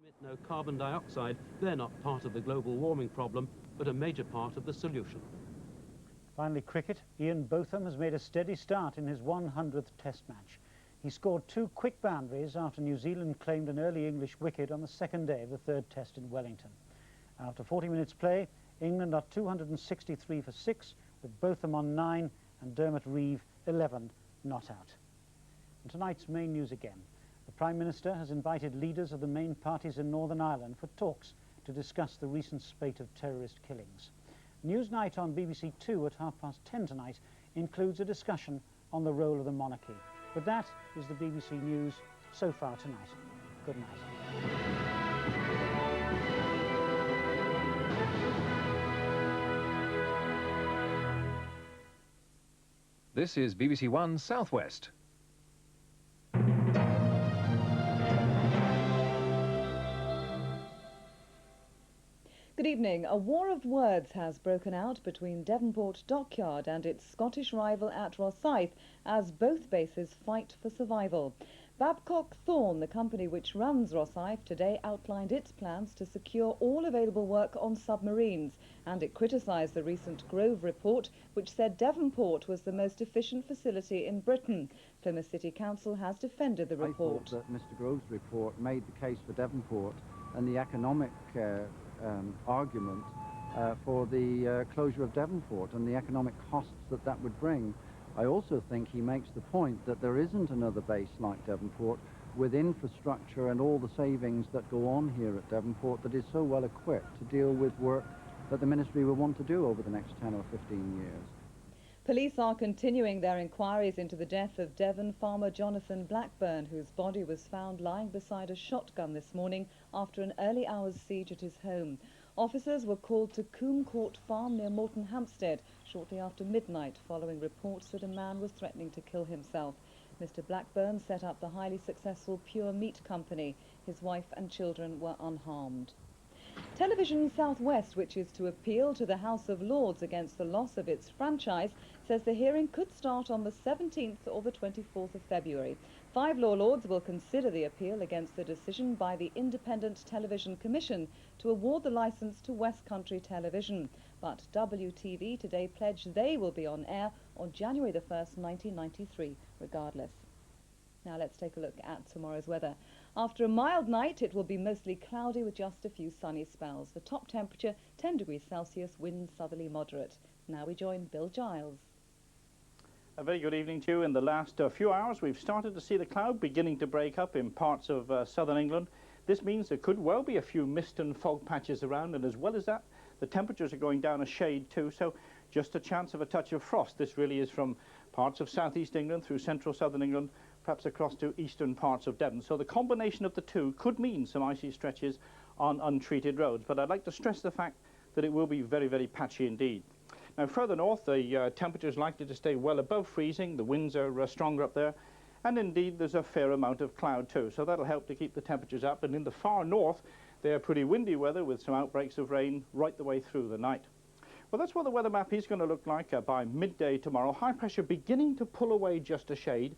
No carbon dioxide, they're not part of the global warming problem, but a major part of the solution. Finally, cricket. Ian Botham has made a steady start in his 100th Test match. He scored 2 quick boundaries after New Zealand claimed an early English wicket on the second day of the 3rd Test in Wellington. After 40 minutes play, England are 263 for 6, with Botham on 9 and Dermot Reeve 11 not out. And tonight's main news again. The Prime Minister has invited leaders of the main parties in Northern Ireland for talks to discuss the recent spate of terrorist killings. Newsnight on BBC2 at 10:30 tonight includes a discussion on the role of the monarchy. But that is the BBC News so far tonight. Good night. This is BBC1 Southwest. Good evening. A war of words has broken out between Devonport Dockyard and its Scottish rival at Rosyth as both bases fight for survival. Babcock Thorne, the company which runs Rosyth, today outlined its plans to secure all available work on submarines, and it criticised the recent Grove report, which said Devonport was the most efficient facility in Britain. Plymouth City Council has defended the report. I thought that Mr Grove's report made the case for Devonport and the economic argument for the closure of Devonport and the economic costs that that would bring. I also think he makes the point that there isn't another base like Devonport with infrastructure and all the savings that go on here at Devonport that is so well equipped to deal with work that the Ministry will want to do over the next 10 or 15 years. Police are continuing their inquiries into the death of Devon farmer Jonathan Blackburn, whose body was found lying beside a shotgun this morning after an early hours siege at his home. Officers were called to Coombe Court Farm near Moulton Hampstead shortly after midnight, following reports that a man was threatening to kill himself. Mr Blackburn set up the highly successful Pure Meat Company. His wife and children were unharmed. Television Southwest, which is to appeal to the House of Lords against the loss of its franchise, says the hearing could start on the 17th or the 24th of February. 5 law lords will consider the appeal against the decision by the Independent Television Commission to award the licence to West Country Television. But WTV today pledged they will be on air on January the 1st, 1993, regardless. Now let's take a look at tomorrow's weather. After a mild night, it will be mostly cloudy with just a few sunny spells. The top temperature 10 degrees Celsius, wind southerly moderate. Now we join Bill Giles. A very good evening to you. In the last few hours, we've started to see the cloud beginning to break up in parts of southern England. This means there could well be a few mist and fog patches around, and as well as that, the temperatures are going down a shade too, so just a chance of a touch of frost. This really is from parts of southeast England through central southern England, perhaps across to eastern parts of Devon. So the combination of the two could mean some icy stretches on untreated roads, but I'd like to stress the fact that it will be very, very patchy indeed. Now further north, the temperature is likely to stay well above freezing. The winds are stronger up there, and indeed there's a fair amount of cloud too, so that'll help to keep the temperatures up. And in the far north, they're pretty windy weather with some outbreaks of rain right the way through the night. Well, that's what the weather map is going to look like by midday tomorrow. High pressure beginning to pull away just a shade.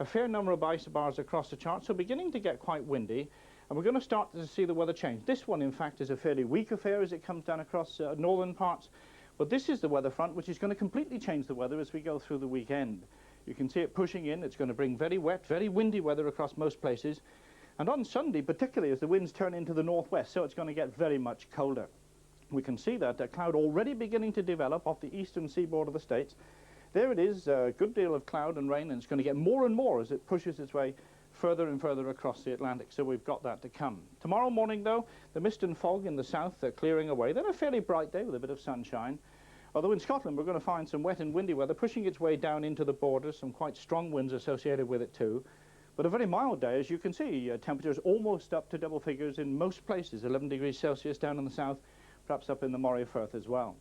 A fair number of isobars across the chart, so beginning to get quite windy, and we're going to start to see the weather change. This one, in fact, is a fairly weak affair as it comes down across northern parts, but this is the weather front which is going to completely change the weather as we go through the weekend. You can see it pushing in. It's going to bring very wet, very windy weather across most places, and on Sunday, particularly as the winds turn into the northwest, so it's going to get very much colder. We can see that a cloud already beginning to develop off the eastern seaboard of the States. There it is, a good deal of cloud and rain, and it's going to get more and more as it pushes its way further and further across the Atlantic, so we've got that to come. Tomorrow morning, though, the mist and fog in the south are clearing away. Then a fairly bright day with a bit of sunshine, although in Scotland we're going to find some wet and windy weather pushing its way down into the borders, some quite strong winds associated with it too. But a very mild day, as you can see, temperatures almost up to double figures in most places, 11 degrees Celsius down in the south, perhaps up in the Moray Firth as well.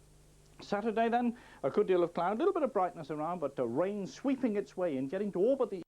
Saturday then, a good deal of cloud, a little bit of brightness around, but rain sweeping its way in, getting to all but the